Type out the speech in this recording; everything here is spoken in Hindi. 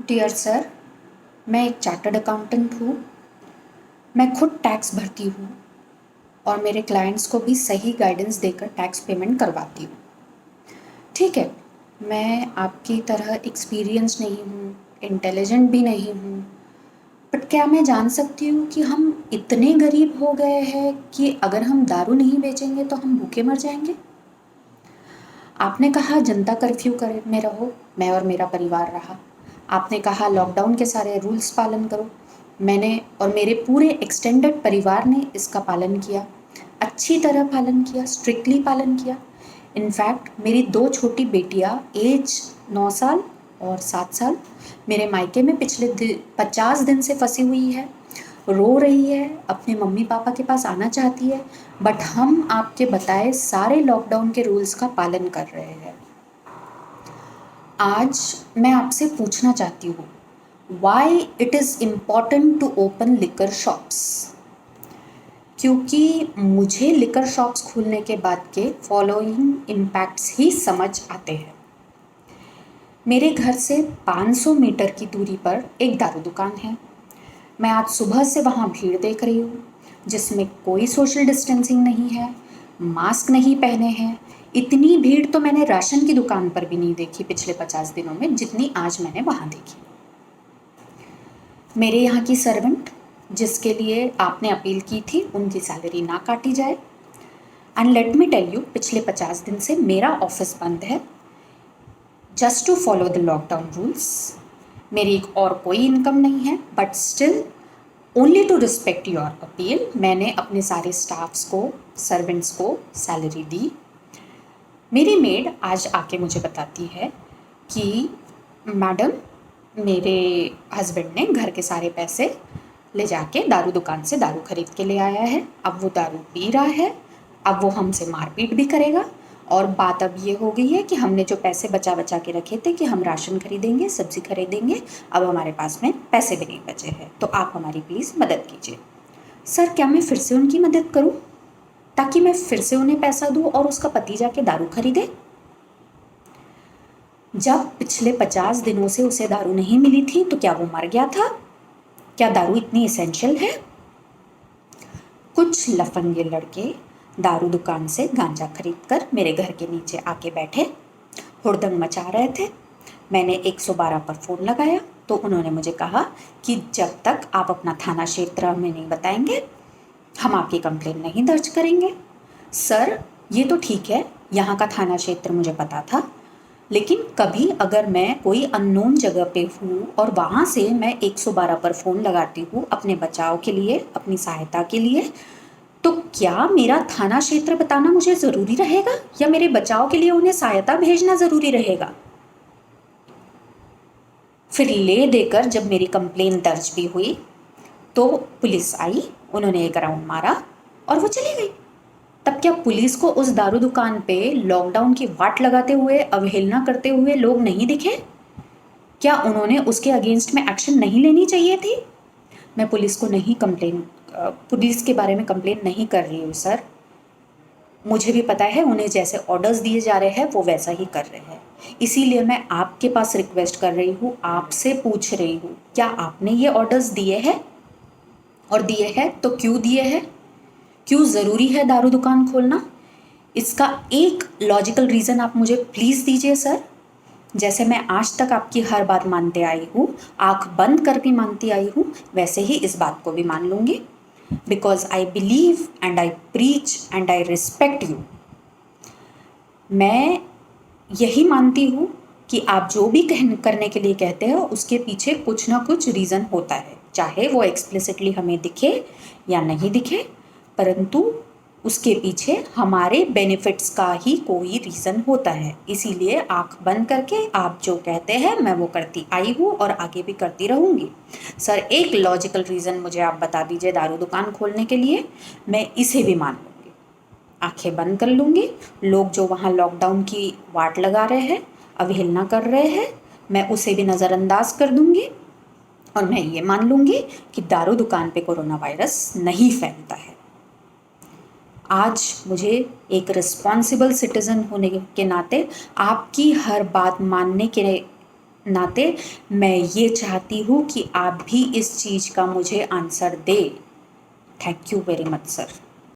डियर सर, मैं एक चार्टर्ड अकाउंटेंट हूँ। मैं खुद टैक्स भरती हूँ और मेरे क्लाइंट्स को भी सही गाइडेंस देकर टैक्स पेमेंट करवाती हूँ। ठीक है, मैं आपकी तरह एक्सपीरियंस नहीं हूँ, इंटेलिजेंट भी नहीं हूँ, बट क्या मैं जान सकती हूँ कि हम इतने गरीब हो गए हैं कि अगर हम दारू नहीं बेचेंगे तो हम भूखे मर जाएंगे? आपने कहा जनता कर्फ्यू में रहो, मैं और मेरा परिवार रहा। आपने कहा लॉकडाउन के सारे रूल्स पालन करो, मैंने और मेरे पूरे एक्सटेंडेड परिवार ने इसका पालन किया, अच्छी तरह पालन किया, स्ट्रिक्टली पालन किया। इनफैक्ट मेरी 2 छोटी बेटियाँ एज 9 साल और 7 साल मेरे मायके में पिछले 50 दिन से फंसी हुई है, रो रही है, अपने मम्मी पापा के पास आना चाहती है, बट हम आपके बताए सारे लॉकडाउन के रूल्स का पालन कर रहे हैं। आज मैं आपसे पूछना चाहती हूँ, why it is important to open liquor shops? क्योंकि मुझे लिकर शॉप्स खोलने के बाद के फॉलोइंग इम्पैक्ट्स ही समझ आते हैं। मेरे घर से 500 मीटर की दूरी पर एक दारू दुकान है। मैं आज सुबह से वहाँ भीड़ देख रही हूँ, जिसमें कोई सोशल डिस्टेंसिंग नहीं है, मास्क नहीं पहने हैं। इतनी भीड़ तो मैंने राशन की दुकान पर भी नहीं देखी पिछले 50 दिनों में, जितनी आज मैंने वहाँ देखी। मेरे यहाँ की सर्वेंट, जिसके लिए आपने अपील की थी, उनकी सैलरी ना काटी जाए। And let me tell you, पिछले 50 दिन से मेरा ऑफिस बंद है, just to follow the lockdown rules. मेरी एक और कोई इनकम नहीं है, but still only to respect your appeal मैंने अपने सारे स्टाफ्स को, सर्वेंट्स को सैलरी दी। मेरी मेड आज आके मुझे बताती है कि मैडम, मेरे हस्बैंड ने घर के सारे पैसे ले जाके दारू दुकान से दारू खरीद के ले आया है, अब वो दारू पी रहा है, अब वो हमसे मारपीट भी करेगा। और बात अब ये हो गई है कि हमने जो पैसे बचा बचा के रखे थे कि हम राशन खरीदेंगे, सब्जी खरीदेंगे, अब हमारे पास में पैसे भी नहीं बचे हैं, तो आप हमारी प्लीज़ मदद कीजिए। सर, क्या मैं फिर से उनकी मदद करूं ताकि मैं फिर से उन्हें पैसा दूं और उसका पति जाके दारू खरीदे? जब पिछले 50 दिनों से उसे दारू नहीं मिली थी तो क्या वो मर गया था? क्या दारू इतनी एसेंशियल है? कुछ लफंगे लड़के दारू दुकान से गांजा खरीदकर मेरे घर के नीचे आके बैठे, हुड़दंग मचा रहे थे। मैंने 112 पर फ़ोन लगाया तो उन्होंने मुझे कहा कि जब तक आप अपना थाना क्षेत्र हमें नहीं बताएंगे, हम आपकी कंप्लेन नहीं दर्ज करेंगे। सर, ये तो ठीक है, यहाँ का थाना क्षेत्र मुझे पता था, लेकिन कभी अगर मैं कोई अननोन जगह पे हूँ और वहाँ से मैं 112 पर फ़ोन लगाती हूँ अपने बचाव के लिए, अपनी सहायता के लिए, तो क्या मेरा थाना क्षेत्र बताना मुझे ज़रूरी रहेगा या मेरे बचाव के लिए उन्हें सहायता भेजना ज़रूरी रहेगा? फिर ले देकर जब मेरी कंप्लेन दर्ज भी हुई तो पुलिस आई, उन्होंने एक राउंड मारा और वो चली गई। तब क्या पुलिस को उस दारू दुकान पे लॉकडाउन की वाट लगाते हुए, अवहेलना करते हुए लोग नहीं दिखे? क्या उन्होंने उसके अगेंस्ट में एक्शन नहीं लेनी चाहिए थी? मैं पुलिस के बारे में कंप्लेन नहीं कर रही हूँ सर। मुझे भी पता है उन्हें जैसे ऑर्डर्स दिए जा रहे हैं वो वैसा ही कर रहे हैं। इसीलिए मैं आपके पास रिक्वेस्ट कर रही हूँ, आपसे पूछ रही हूँ, क्या आपने ये ऑर्डर्स दिए हैं? और दिए हैं तो क्यों दिए हैं? क्यों ज़रूरी है दारू दुकान खोलना? इसका एक लॉजिकल रीज़न आप मुझे प्लीज़ दीजिए सर। जैसे मैं आज तक आपकी हर बात मानते आई हूँ, आँख बंद कर भी मानती आई हूँ, वैसे ही इस बात को भी मान लूँगी, because I believe and I preach and I respect you. मैं यही मानती हूँ कि आप जो भी करने के लिए कहते हैं उसके पीछे कुछ ना कुछ रीज़न होता है, चाहे वो एक्सप्लिसिटली हमें दिखे या नहीं दिखे, परंतु उसके पीछे हमारे बेनिफिट्स का ही कोई रीज़न होता है। इसीलिए आंख बंद करके आप जो कहते हैं मैं वो करती आई हूँ और आगे भी करती रहूँगी। सर, एक लॉजिकल रीज़न मुझे आप बता दीजिए दारू दुकान खोलने के लिए, मैं इसे भी मान लूँगी, आंखें बंद कर लूँगी। लोग जो वहाँ लॉकडाउन की वाट लगा रहे हैं, अवहेलना कर रहे हैं, मैं उसे भी नज़रअंदाज कर दूँगी और मैं ये मान लूँगी कि दारू दुकान पे कोरोना वायरस नहीं फैलता है। आज मुझे एक रिस्पॉन्सिबल सिटीज़न होने के नाते आपकी हर बात मानने के नाते मैं ये चाहती हूँ कि आप भी इस चीज़ का मुझे answer they. Thank you very much sir.